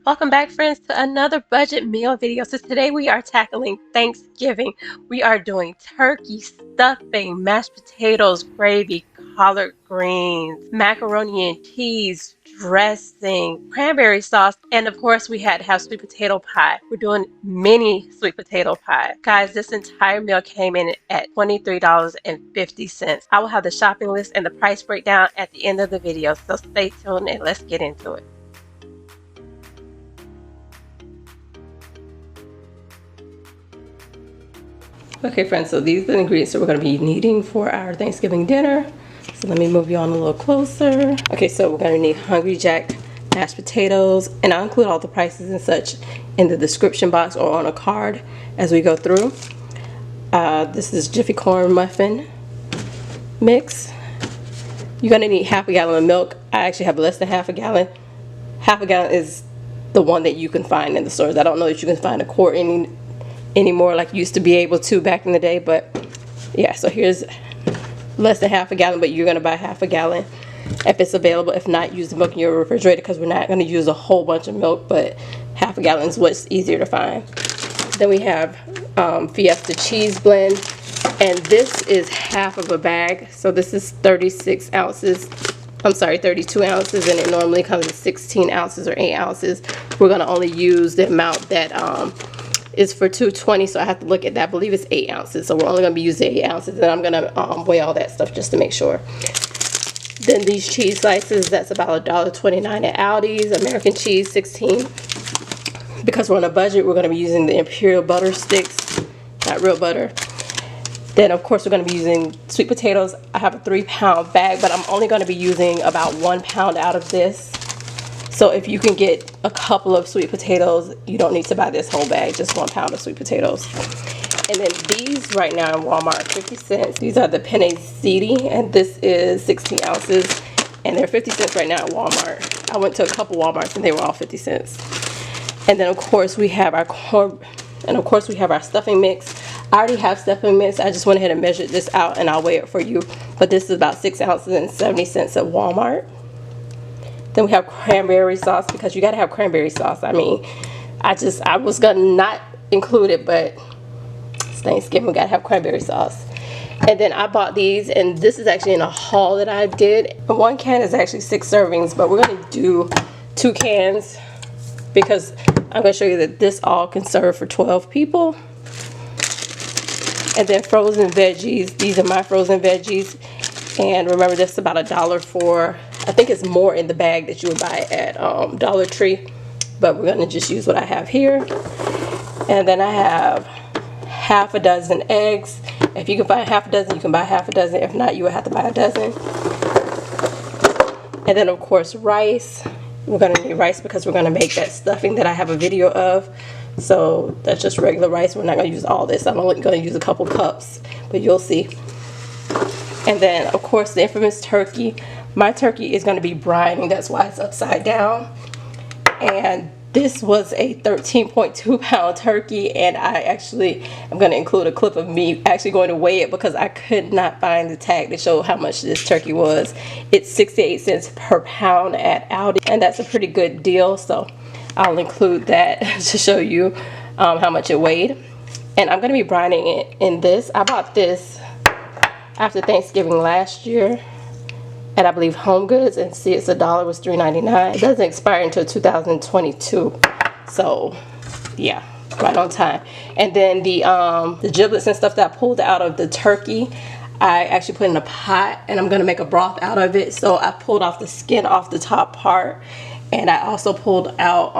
Welcome back, friends, to another budget meal video. So today we are tackling Thanksgiving. We are doing turkey stuffing, mashed potatoes, gravy, collard greens, macaroni and cheese, dressing, cranberry sauce, and of course we had to have sweet potato pie. We're doing mini sweet potato pie. Guys, this entire meal came in at $23.50. I will have the shopping list and the price breakdown at the end of the video, so stay tuned and let's get into it. Okay, friends, so these are the ingredients that we're going to be needing for our Thanksgiving dinner. So let me move you on a little closer. Okay, so we're going to need Hungry Jack mashed potatoes, and I'll include all the prices and such in the description box or on a card as we go through. This is Jiffy corn muffin mix. You're going to need half a gallon of milk. I actually have less than half a gallon. Half a gallon is the one that you can find in the stores. I don't know that you can find a quart anymore like you used to be able to back in the day, but yeah, so here's less than half a gallon, but you're going to buy half a gallon if it's available. If not, use the milk in your refrigerator because we're not going to use a whole bunch of milk, but half a gallon is what's easier to find. Then we have Fiesta cheese blend, and this is half of a bag, so this is 32 ounces, and it normally comes in 16 ounces or 8 ounces. We're going to only use the amount that is for 220, so I have to look at that. I believe it's 8 ounces, so we're only going to be using 8 ounces, and I'm going to weigh all that stuff just to make sure. Then these cheese slices, that's about $1.29 at Aldi's. American cheese, 16. Because we're on a budget, we're going to be using the Imperial butter sticks, not real butter. Then of course we're going to be using sweet potatoes. I have a 3-pound bag, but I'm only going to be using about 1 pound out of this. So if you can get a couple of sweet potatoes, you don't need to buy this whole bag, just 1 pound of sweet potatoes. And then these right now in Walmart are 50 cents. These are the penne ziti, and this is 16 ounces, and they're 50 cents right now at Walmart. I went to a couple Walmarts and they were all 50 cents. And then of course we have our corn, and of course we have our stuffing mix. I already have stuffing mix. I just went ahead and measured this out and I'll weigh it for you. But this is about 6 ounces and 70 cents at Walmart. Then we have cranberry sauce, because you gotta have cranberry sauce. I mean, I was gonna not include it, but it's Thanksgiving, we gotta have cranberry sauce. And then I bought these, and this is actually in a haul that I did. One can is actually 6 servings, but we're gonna do 2 cans because I'm gonna show you that this all can serve for 12 people. And then frozen veggies. These are my frozen veggies. And remember, this is about $1 for, I think it's more in the bag that you would buy at Dollar Tree, but we're gonna just use what I have here. And then I have half a dozen eggs. If you can find half a dozen, you can buy half a dozen. If not, you would have to buy a dozen. And then of course rice. We're gonna need rice because we're gonna make that stuffing that I have a video of. So that's just regular rice. We're not gonna use all this. I'm only gonna use a couple cups, but you'll see. And then of course the infamous turkey. My turkey is going to be brining, that's why it's upside down. And this was a 13.2 pound turkey, and I actually am going to include a clip of me actually going to weigh it because I could not find the tag to show how much this turkey was. It's 68 cents per pound at Aldi, and that's a pretty good deal, so I'll include that to show you how much it weighed. And I'm going to be brining it in this. I bought this after Thanksgiving last year at, I believe, Home Goods, and see, it's $1, was $3.99. It doesn't expire until 2022, so yeah, right on time. And then the giblets and stuff that I pulled out of the turkey, I actually put in a pot, and I'm gonna make a broth out of it. So I pulled off the skin off the top part, and I also pulled out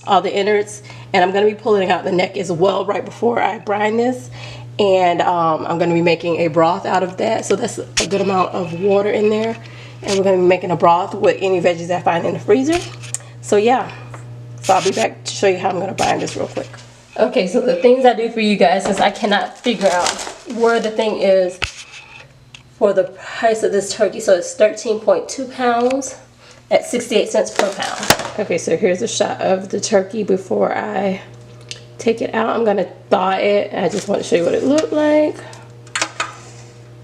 all the innards, and I'm gonna be pulling out the neck as well right before I brine this. And I'm going to be making a broth out of that, so that's a good amount of water in there. And we're going to be making a broth with any veggies I find in the freezer. So yeah, so I'll be back to show you how I'm going to brine this real quick. Okay, so the things I do for you guys, since I cannot figure out where the thing is for the price of this turkey. So it's 13.2 pounds at 68 cents per pound. Okay, so here's a shot of the turkey before I take it out. I'm gonna thaw it. I just want to show you what it looked like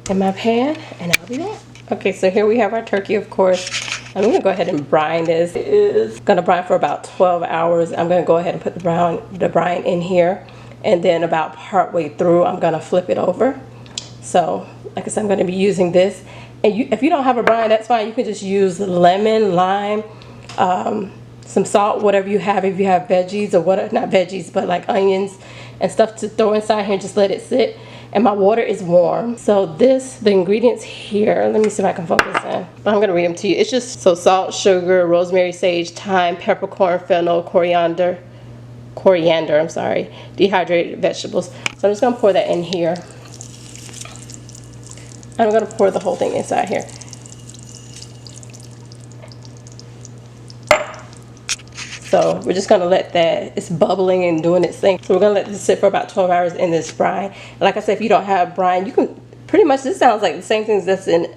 in my pan, and I'll be back. Okay, so here we have our turkey, of course, I'm gonna go ahead and brine this. It is gonna brine for about 12 hours. I'm gonna go ahead and put the brine in here, and then about partway through, I'm gonna flip it over. So, like I said, I'm gonna be using this. And if you don't have a brine, that's fine. You can just use lemon, lime, some salt, whatever you have. If you have veggies or what, not veggies, but like onions and stuff to throw inside here and just let it sit. And my water is warm. So the ingredients here, let me see if I can focus in. I'm gonna read them to you. It's just salt, sugar, rosemary, sage, thyme, peppercorn, fennel, coriander, I'm sorry, dehydrated vegetables. So I'm just gonna pour that in here. I'm gonna pour the whole thing inside here. So we're just gonna let that, it's bubbling and doing its thing. So we're gonna let this sit for about 12 hours in this brine. And like I said, if you don't have brine, you can pretty much, this sounds like the same things that's in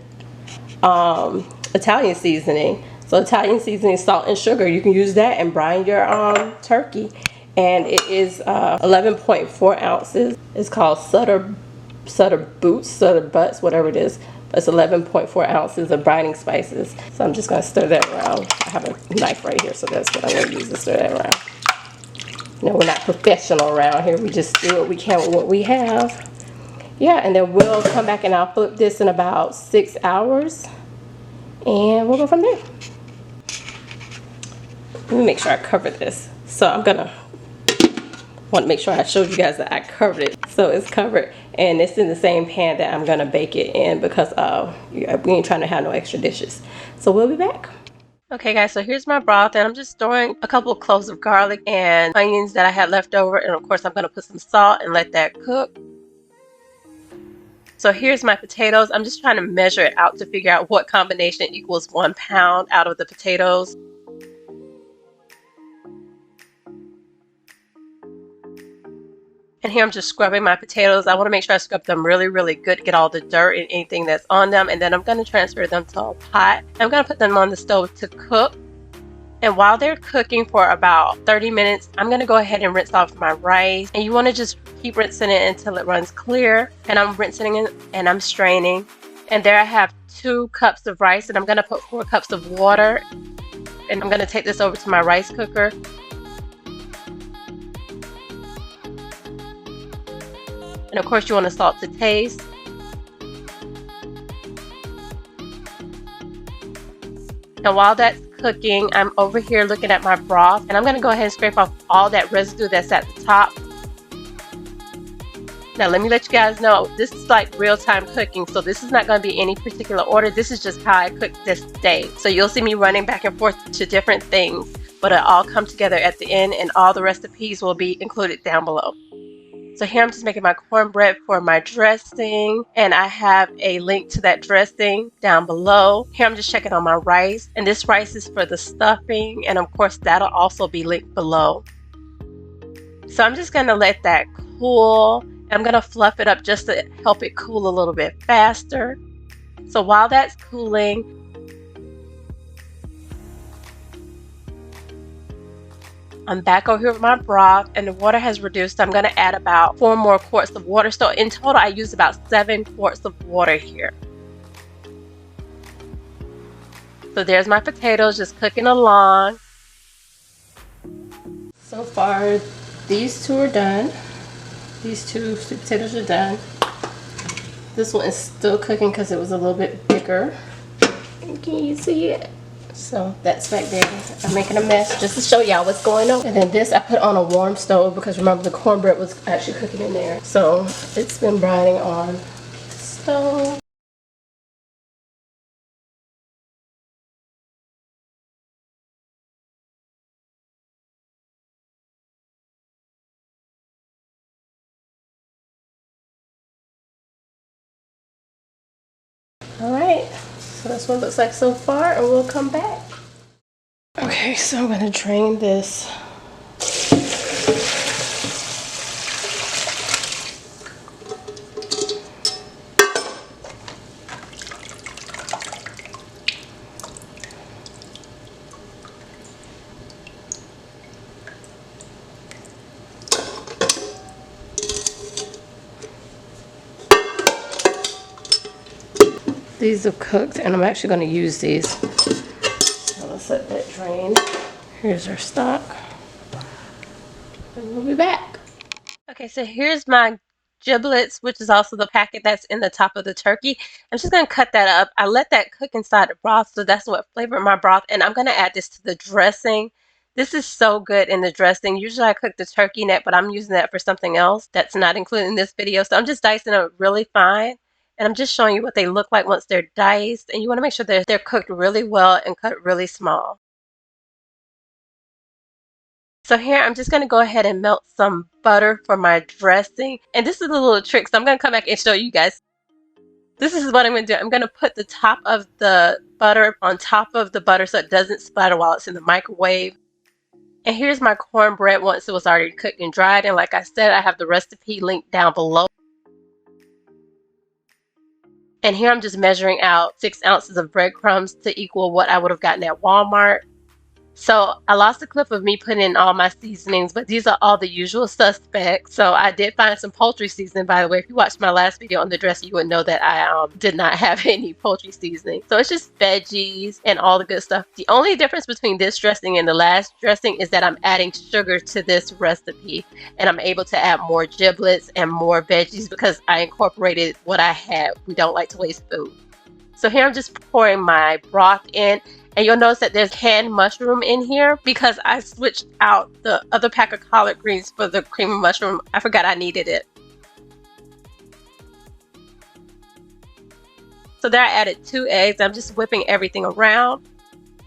Italian seasoning. So Italian seasoning, salt and sugar, you can use that and brine your turkey. And it is 11.4 ounces. It's called Sutter Butts, whatever it is. It's 11.4 ounces of brining spices. So I'm just gonna stir that around. I have a knife right here, so that's what I'm gonna use to stir that around. You know, we're not professional around here. We just do what we can with what we have. Yeah, and then we'll come back and I'll flip this in about 6 hours. And we'll go from there. Let me make sure I cover this. So I'm gonna want to make sure I showed you guys that I covered it. So it's covered and it's in the same pan that I'm gonna bake it in because we ain't trying to have no extra dishes. So we'll be back. Okay guys, so here's my broth and I'm just throwing a couple of cloves of garlic and onions that I had left over, and of course I'm gonna put some salt and let that cook. So here's my potatoes. I'm just trying to measure it out to figure out what combination equals 1 pound out of the potatoes. And here I'm just scrubbing my potatoes. I want to make sure I scrub them really, really good, get all the dirt and anything that's on them. And then I'm going to transfer them to a pot. I'm going to put them on the stove to cook. And while they're cooking for about 30 minutes, I'm going to go ahead and rinse off my rice. And you want to just keep rinsing it until it runs clear. And I'm rinsing it and I'm straining. And there I have 2 cups of rice, and I'm going to put 4 cups of water. And I'm going to take this over to my rice cooker. And of course you want to salt to taste. And while that's cooking, I'm over here looking at my broth, and I'm going to go ahead and scrape off all that residue that's at the top. Now let me let you guys know, this is like real-time cooking, so this is not going to be any particular order. This is just how I cook this day. So you'll see me running back and forth to different things, but it'll all come together at the end, and all the recipes will be included down below. So here I'm just making my cornbread for my dressing, and I have a link to that dressing down below. Here I'm just checking on my rice, and this rice is for the stuffing, and of course that'll also be linked below. So I'm just going to let that cool. I'm going to fluff it up just to help it cool a little bit faster. So while that's cooling, I'm back over here with my broth, and the water has reduced. I'm going to add about 4 more quarts of water. So in total, I use about 7 quarts of water here. So there's my potatoes just cooking along. So far, these 2 are done. These 2 sweet potatoes are done. This one is still cooking because it was a little bit bigger. Can you see it? So that's back there. I'm making a mess just to show y'all what's going on. And then this I put on a warm stove because remember the cornbread was actually cooking in there. So it's been brining on the stove. Alright, so that's what it looks like so far, and we'll come back. Okay, so I'm going to drain this. These are cooked, and I'm actually going to use these just let that drain. Here's our stock. And we'll be back. Okay, so here's my giblets, which is also the packet that's in the top of the turkey. I'm just going to cut that up. I let that cook inside the broth, so that's what flavored my broth. And I'm going to add this to the dressing. This is so good in the dressing. Usually I cook the turkey neck, but I'm using that for something else that's not included in this video. So I'm just dicing them really fine. And I'm just showing you what they look like once they're diced. And you want to make sure they're cooked really well and cut really small. So here I'm just going to go ahead and melt some butter for my dressing. And this is a little trick, so I'm going to come back and show you guys. This is what I'm going to do. I'm going to put the top of the butter on top of the butter so it doesn't splatter while it's in the microwave. And here's my cornbread once it was already cooked and dried. And like I said, I have the recipe linked down below. And here I'm just measuring out 6 ounces of breadcrumbs to equal what I would have gotten at Walmart. So I lost a clip of me putting in all my seasonings, but these are all the usual suspects. So I did find some poultry seasoning, by the way. If you watched my last video on the dressing, you would know that I did not have any poultry seasoning. So it's just veggies and all the good stuff. The only difference between this dressing and the last dressing is that I'm adding sugar to this recipe, and I'm able to add more giblets and more veggies because I incorporated what I had. We don't like to waste food. So here I'm just pouring my broth in. And you'll notice that there's canned mushroom in here because I switched out the other pack of collard greens for the cream of mushroom. I forgot I needed it. So there I added 2 eggs. I'm just whipping everything around.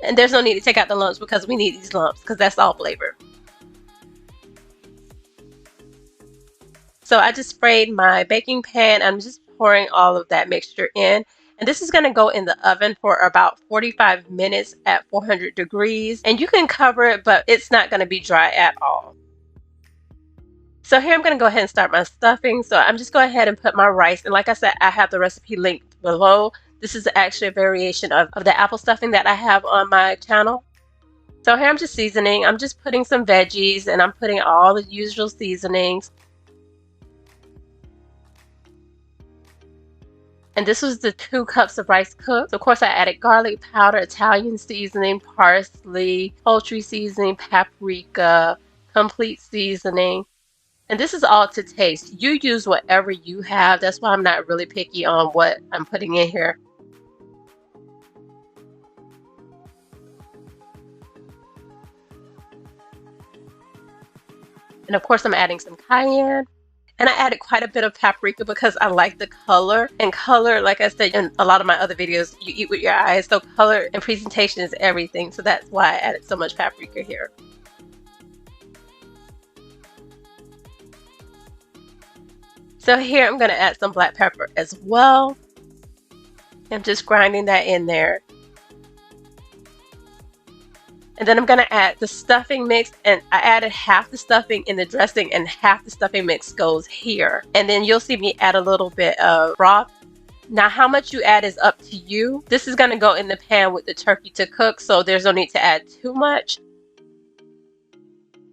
And there's no need to take out the lumps because we need these lumps because that's all flavor. So I just sprayed my baking pan. I'm just pouring all of that mixture in. And this is going to go in the oven for about 45 minutes at 400 degrees. And you can cover it, but it's not going to be dry at all. So here I'm going to go ahead and start my stuffing. So I'm just going ahead and put my rice. And like I said, I have the recipe linked below. This is actually a variation of the apple stuffing that I have on my channel. So here I'm just seasoning. I'm just putting some veggies and I'm putting all the usual seasonings. And this was the 2 cups of rice cooked. So of course I added garlic powder, Italian seasoning, parsley, poultry seasoning, paprika, complete seasoning. And this is all to taste. You use whatever you have. That's why I'm not really picky on what I'm putting in here. And of course I'm adding some cayenne. And I added quite a bit of paprika because I like the color. And color, like I said in a lot of my other videos, you eat with your eyes. So color and presentation is everything. So that's why I added so much paprika here. So here I'm going to add some black pepper as well. I'm just grinding that in there. And then I'm going to add the stuffing mix, and I added half the stuffing in the dressing and half the stuffing mix goes here. And then you'll see me add a little bit of broth. Now how much you add is up to you. This is going to go in the pan with the turkey to cook, so there's no need to add too much.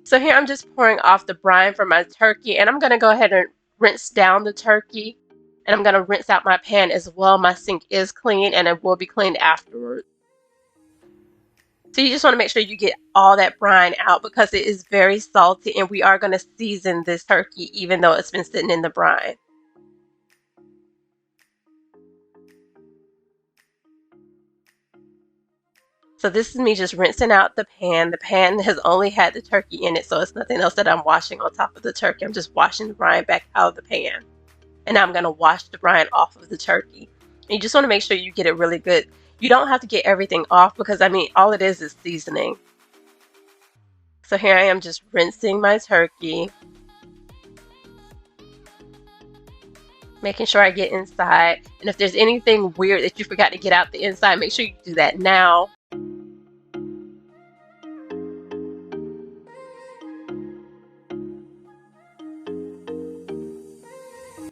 So here I'm just pouring off the brine for my turkey, and I'm going to go ahead and rinse down the turkey. And I'm going to rinse out my pan as well. My sink is clean and it will be cleaned afterwards. So you just want to make sure you get all that brine out because it is very salty, and we are going to season this turkey even though it's been sitting in the brine. So this is me just rinsing out the pan. The pan has only had the turkey in it, so it's nothing else that I'm washing on top of the turkey. I'm just washing the brine back out of the pan. And now I'm going to wash the brine off of the turkey. And you just want to make sure you get it really good. You don't have to get everything off because, I mean, all it is seasoning. So here I am just rinsing my turkey. Making sure I get inside. And if there's anything weird that you forgot to get out the inside, make sure you do that now.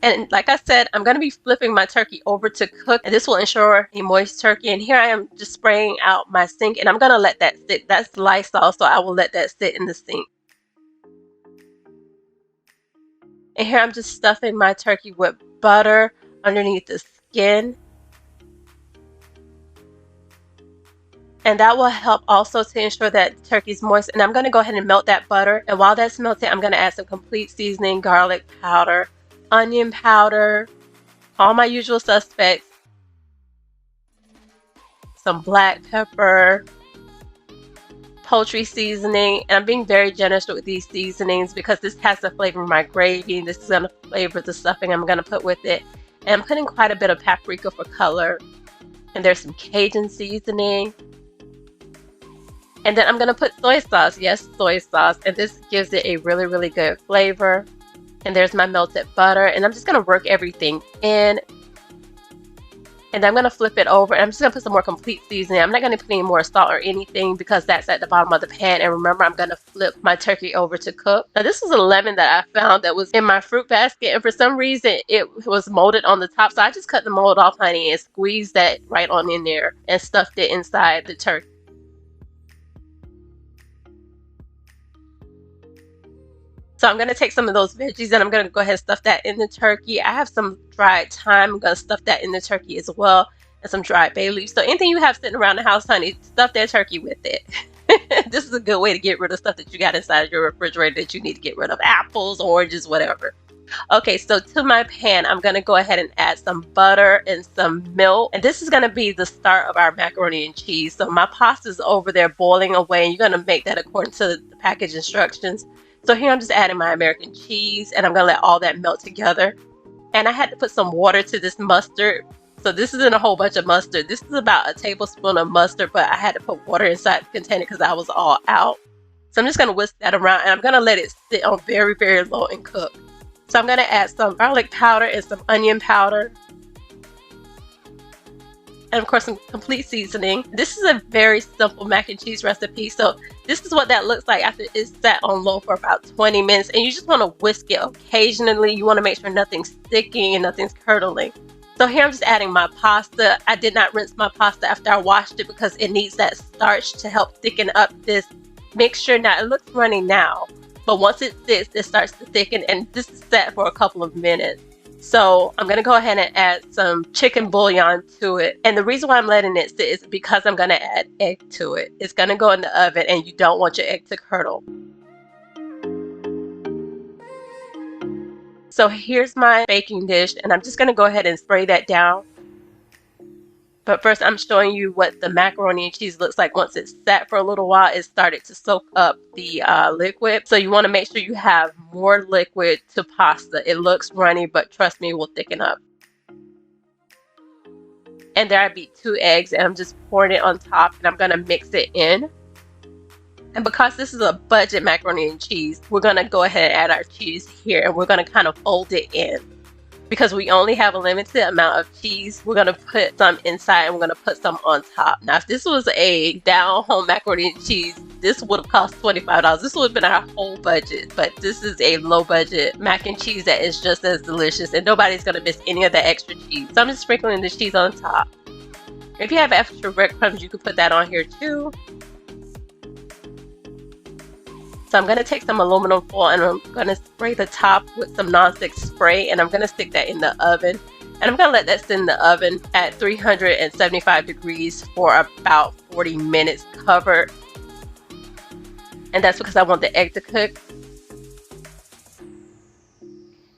And like I said, I'm going to be flipping my turkey over to cook, and this will ensure a moist turkey. And here I am just spraying out my sink, and I'm going to let that sit. That's Lysol, so I will let that sit in the sink. And here I'm just stuffing my turkey with butter underneath the skin. And that will help also to ensure that the turkey is moist. And I'm going to go ahead and melt that butter. And while that's melting, I'm going to add some complete seasoning, garlic powder, onion powder, all my usual suspects, some black pepper, poultry seasoning. And I'm being very generous with these seasonings because this has to flavor my gravy. This is going to flavor the stuffing I'm going to put with it. And I'm putting quite a bit of paprika for color. And there's some Cajun seasoning. And then I'm going to put soy sauce. Yes, soy sauce. And this gives it a really, really good flavor. And there's my melted butter. And I'm just going to work everything in. And I'm going to flip it over. And I'm just going to put some more complete seasoning. I'm not going to put any more salt or anything because that's at the bottom of the pan. And remember, I'm going to flip my turkey over to cook. Now, this was a lemon that I found that was in my fruit basket. And for some reason, it was molded on the top. So I just cut the mold off, honey, and squeezed that right on in there and stuffed it inside the turkey. So I'm going to take some of those veggies and I'm going to go ahead and stuff that in the turkey. I have some dried thyme. I'm going to stuff that in the turkey as well. And some dried bay leaves. So anything you have sitting around the house, honey, stuff that turkey with it. This is a good way to get rid of stuff that you got inside your refrigerator that you need to get rid of. Apples, oranges, whatever. Okay, so to my pan, I'm going to go ahead and add some butter and some milk. And this is going to be the start of our macaroni and cheese. So my pasta is over there boiling away. And you're going to make that according to the package instructions. So here I'm just adding my American cheese and I'm going to let all that melt together. And I had to put some water to this mustard. So this isn't a whole bunch of mustard. This is about a tablespoon of mustard, but I had to put water inside the container because I was all out. So I'm just going to whisk that around and I'm going to let it sit on very, very low and cook. So I'm going to add some garlic powder and some onion powder. And of course some complete seasoning. This is a very simple mac and cheese recipe. So this is what that looks like after it's sat on low for about 20 minutes. And you just want to whisk it occasionally. You want to make sure nothing's sticking and nothing's curdling. So here I'm just adding my pasta. I did not rinse my pasta after I washed it because it needs that starch to help thicken up this mixture. Now it looks runny now, but once it sits, it starts to thicken, and this is set for a couple of minutes. So I'm going to go ahead and add some chicken bouillon to it. And the reason why I'm letting it sit is because I'm going to add egg to it. It's going to go in the oven and you don't want your egg to curdle. So here's my baking dish and I'm just going to go ahead and spray that down. But first I'm showing you what the macaroni and cheese looks like once it's sat for a little while. It started to soak up the liquid. So you want to make sure you have more liquid to pasta. It looks runny, but trust me, it will thicken up. And there I beat 2 eggs and I'm just pouring it on top and I'm going to mix it in. And because this is a budget macaroni and cheese, we're going to go ahead and add our cheese here and we're going to kind of fold it in. Because we only have a limited amount of cheese, we're going to put some inside and we're going to put some on top. Now, if this was a down-home macaroni and cheese, this would have cost $25. This would have been our whole budget. But this is a low-budget mac and cheese that is just as delicious. And nobody's going to miss any of the extra cheese. So I'm just sprinkling the cheese on top. If you have extra breadcrumbs, you can put that on here too. So I'm going to take some aluminum foil and I'm going to spray the top with some nonstick spray and I'm going to stick that in the oven. And I'm going to let that sit in the oven at 375 degrees for about 40 minutes covered. And that's because I want the egg to cook.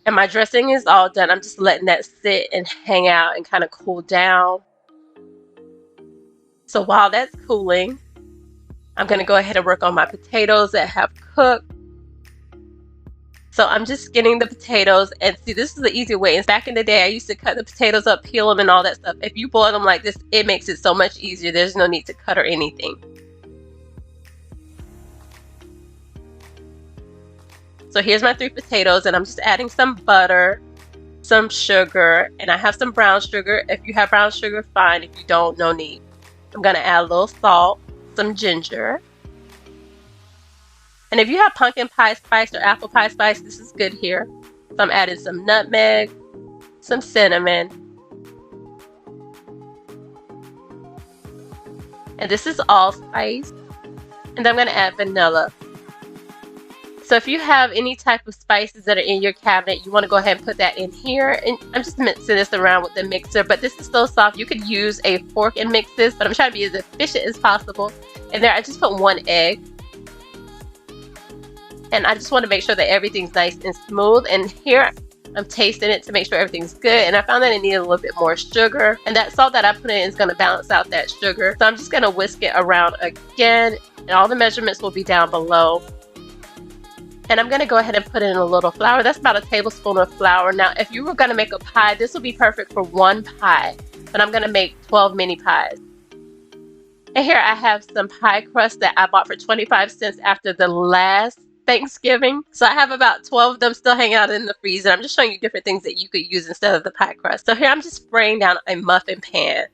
And my dressing is all done. I'm just letting that sit and hang out and kind of cool down. So while that's cooling, I'm going to go ahead and work on my potatoes that have cooked. So I'm just skinning the potatoes and see, this is the easy way. And back in the day, I used to cut the potatoes up, peel them and all that stuff. If you boil them like this, it makes it so much easier. There's no need to cut or anything. So here's my 3 potatoes and I'm just adding some butter, some sugar, and I have some brown sugar. If you have brown sugar, fine. If you don't, no need. I'm going to add a little salt, some ginger. And if you have pumpkin pie spice or apple pie spice, this is good here. So I'm adding some nutmeg, some cinnamon. And this is allspice. And then I'm going to add vanilla. So if you have any type of spices that are in your cabinet, you want to go ahead and put that in here. And I'm just mixing this around with the mixer, but this is so soft. You could use a fork and mix this, but I'm trying to be as efficient as possible. And there I just put 1 egg. And I just want to make sure that everything's nice and smooth. And here I'm tasting it to make sure everything's good. And I found that it needed a little bit more sugar. And that salt that I put in is going to balance out that sugar. So I'm just going to whisk it around again. And all the measurements will be down below. And I'm going to go ahead and put in a little flour. That's about a tablespoon of flour. Now, if you were going to make a pie, this will be perfect for 1 pie. But I'm going to make 12 mini pies. And here I have some pie crust that I bought for 25 cents after the last Thanksgiving. So I have about 12 of them still hanging out in the freezer. I'm just showing you different things that you could use instead of the pie crust. So here I'm just spraying down a muffin pan.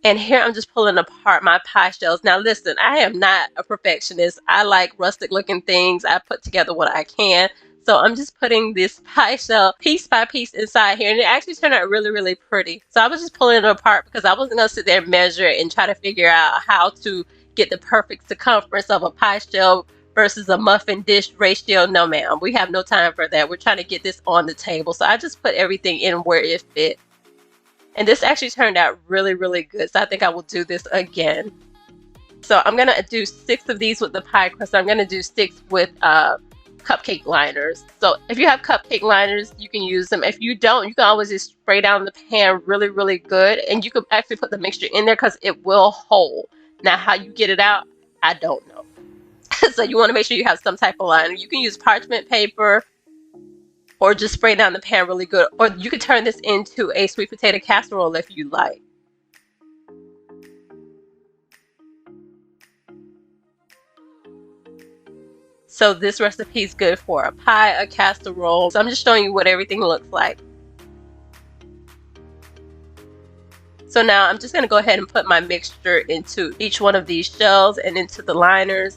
And here I'm just pulling apart my pie shells. Now listen, I am not a perfectionist. I like rustic looking things. I put together what I can. So I'm just putting this pie shell piece by piece inside here. And it actually turned out really, really pretty. So I was just pulling it apart because I wasn't going to sit there and measure it and try to figure out how to get the perfect circumference of a pie shell versus a muffin dish ratio. No ma'am, we have no time for that. We're trying to get this on the table. So I just put everything in where it fit. And this actually turned out really, really good. So I think I will do this again. So I'm going to do 6 of these with the pie crust. I'm going to do 6 with cupcake liners. So if you have cupcake liners, you can use them. If you don't, you can always just spray down the pan really, really good. And you can actually put the mixture in there because it will hold. Now, how you get it out, I don't know. So you want to make sure you have some type of liner. You can use parchment paper or just spray down the pan really good. Or you could turn this into a sweet potato casserole if you like. So this recipe is good for a pie, a casserole. So I'm just showing you what everything looks like. So now I'm just going to go ahead and put my mixture into each one of these shells and into the liners.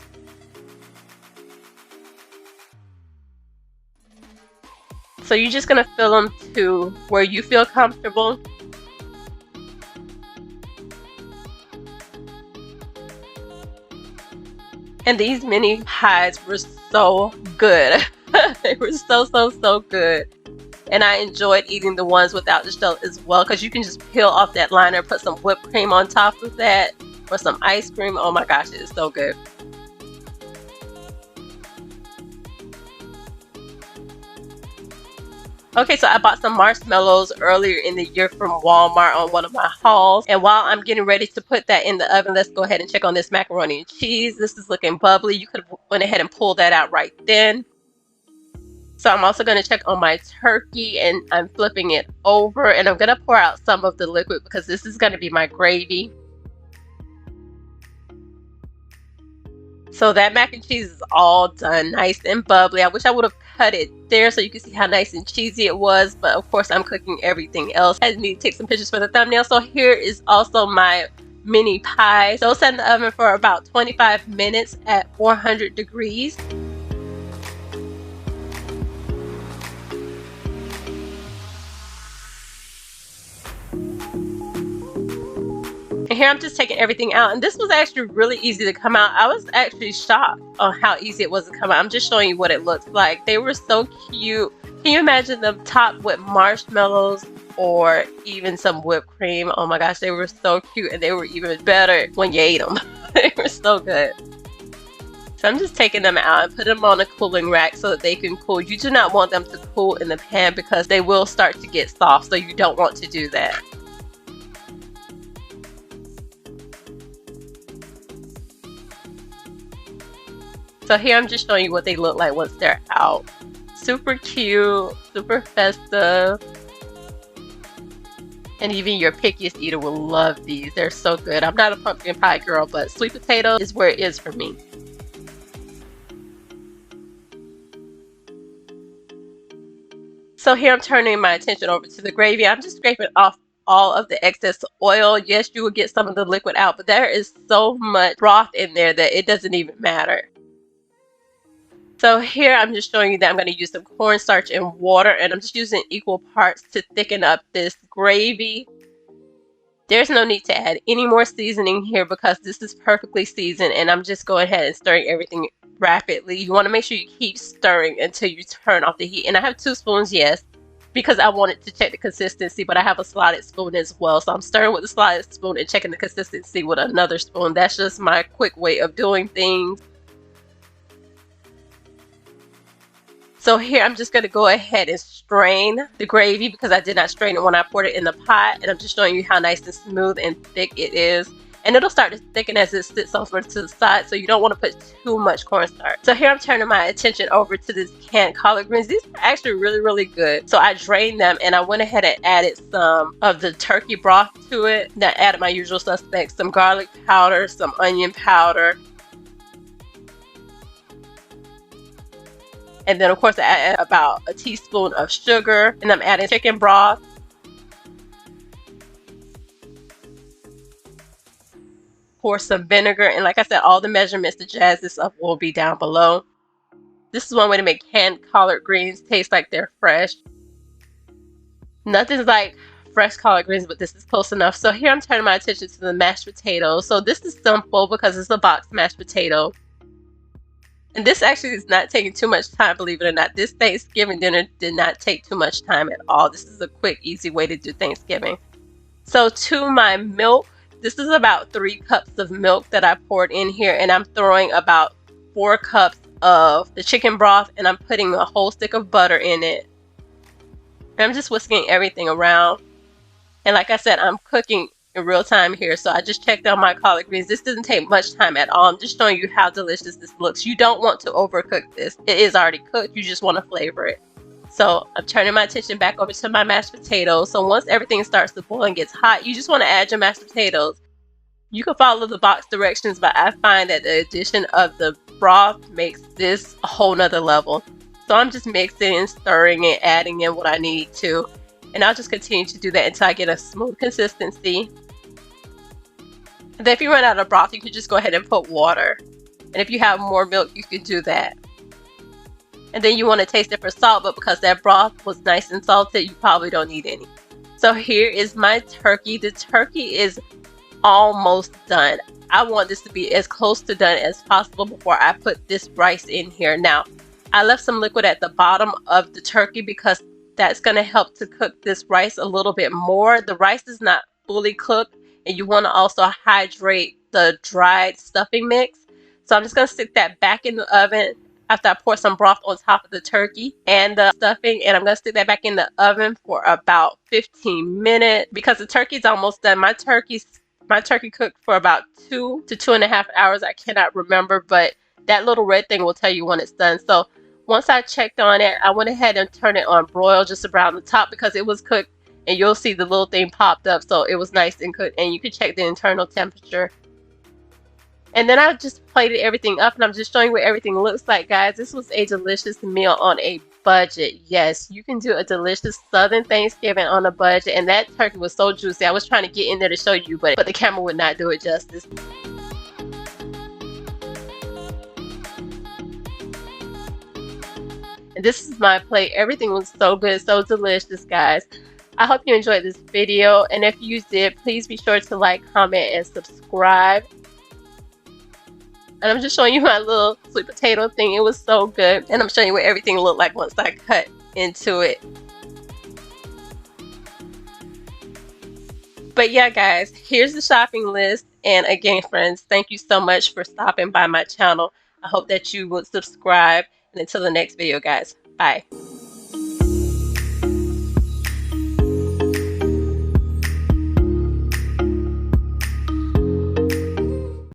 So you're just going to fill them to where you feel comfortable. And these mini pies were so good. They were so good. And I enjoyed eating the ones without the shell as well, because you can just peel off that liner, put some whipped cream on top of that, or some ice cream. Oh my gosh, it is so good. Okay, so I bought some marshmallows earlier in the year from Walmart on one of my hauls. And while I'm getting ready to put that in the oven, let's go ahead and check on this macaroni and cheese. This is looking bubbly. You could have went ahead and pulled that out right then. So I'm also going to check on my turkey, and I'm flipping it over. And I'm going to pour out some of the liquid because this is going to be my gravy. So that mac and cheese is all done, nice and bubbly. I wish I would have cut it there so you can see how nice and cheesy it was. But of course, I'm cooking everything else. I need to take some pictures for the thumbnail. So here is also my mini pie. So set in the oven for about 25 minutes at 400 degrees. And here I'm just taking everything out. And this was actually really easy to come out. I was actually shocked on how easy it was to come out. I'm just showing you what it looks like. They were so cute. Can you imagine them topped with marshmallows or even some whipped cream? Oh my gosh, they were so cute. And they were even better when you ate them. They were so good. So I'm just taking them out and putting them on a cooling rack so that they can cool. You do not want them to cool in the pan because they will start to get soft. So you don't want to do that. So here I'm just showing you what they look like once they're out. Super cute, super festive. And even your pickiest eater will love these. They're so good. I'm not a pumpkin pie girl, but sweet potato is where it is for me. So here I'm turning my attention over to the gravy. I'm just scraping off all of the excess oil. Yes, you will get some of the liquid out, but there is so much broth in there that it doesn't even matter. So here I'm just showing you that I'm going to use some cornstarch and water, and I'm just using equal parts to thicken up this gravy. There's no need to add any more seasoning here because this is perfectly seasoned, and I'm just going ahead and stirring everything rapidly. You want to make sure you keep stirring until you turn off the heat. And I have 2 spoons, yes, because I wanted to check the consistency, but I have a slotted spoon as well. So I'm stirring with the slotted spoon and checking the consistency with another spoon. That's just my quick way of doing things. So here I'm just going to go ahead and strain the gravy because I did not strain it when I poured it in the pot. And I'm just showing you how nice and smooth and thick it is. And it'll start to thicken as it sits over to the side, so you don't want to put too much cornstarch. So here I'm turning my attention over to this canned collard greens. These are actually really good. So I drained them and I went ahead and added some of the turkey broth to it. Then I added my usual suspects, some garlic powder, some onion powder. And then of course I add about a teaspoon of sugar, and I'm adding chicken broth. Pour some vinegar, and like I said, all the measurements to jazz this up will be down below. This is one way to make canned collard greens taste like they're fresh. Nothing's like fresh collard greens, but this is close enough. So here I'm turning my attention to the mashed potatoes. So this is simple because it's a boxed mashed potato. And this actually is not taking too much time, believe it or not. This Thanksgiving dinner did not take too much time at all. This is a quick, easy way to do Thanksgiving. So to my milk, this is about 3 cups of milk that I poured in here, and I'm throwing about 4 cups of the chicken broth, and I'm putting a whole stick of butter in it. And I'm just whisking everything around. And like I said, I'm cooking in real time here, so I just checked on my collard greens. This doesn't take much time at all. I'm just showing you how delicious this looks. You don't want to overcook this. It is already cooked. You just want to flavor it. So I'm turning my attention back over to my mashed potatoes. So once everything starts to boil and gets hot, you just want to add your mashed potatoes. You can follow the box directions, but I find that the addition of the broth makes this a whole nother level. So I'm just mixing and stirring and adding in what I need to. And I'll just continue to do that until I get a smooth consistency. And then if you run out of broth, you can just go ahead and put water. And if you have more milk, you can do that. And then you want to taste it for salt, but because that broth was nice and salted, you probably don't need any. So here is my turkey. The turkey is almost done. I want this to be as close to done as possible before I put this rice in here. Now, I left some liquid at the bottom of the turkey because that's going to help to cook this rice a little bit more. The rice is not fully cooked, and you want to also hydrate the dried stuffing mix. So I'm just going to stick that back in the oven after I pour some broth on top of the turkey and the stuffing, and I'm going to stick that back in the oven for about 15 minutes because the turkey's almost done. My turkey cooked for about 2 to 2.5 hours. I cannot remember, but that little red thing will tell you when it's done. So once I checked on it, I went ahead and turned it on broil just around the top because it was cooked, and you'll see the little thing popped up, so it was nice and cooked, and you can check the internal temperature. And then I just plated everything up, and I'm just showing you what everything looks like, guys. This was a delicious meal on a budget. Yes, you can do a delicious Southern Thanksgiving on a budget, and that turkey was so juicy. I was trying to get in there to show you, but the camera would not do it justice. And this is my plate. Everything was so good, so delicious, guys. I hope you enjoyed this video, and if you did, please be sure to like, comment, and subscribe. And I'm just showing you my little sweet potato thing. It was so good. And I'm showing you what everything looked like once I cut into it. But yeah, guys, here's the shopping list. And again, friends, thank you so much for stopping by my channel. I hope that you will subscribe. And until the next video, guys, bye.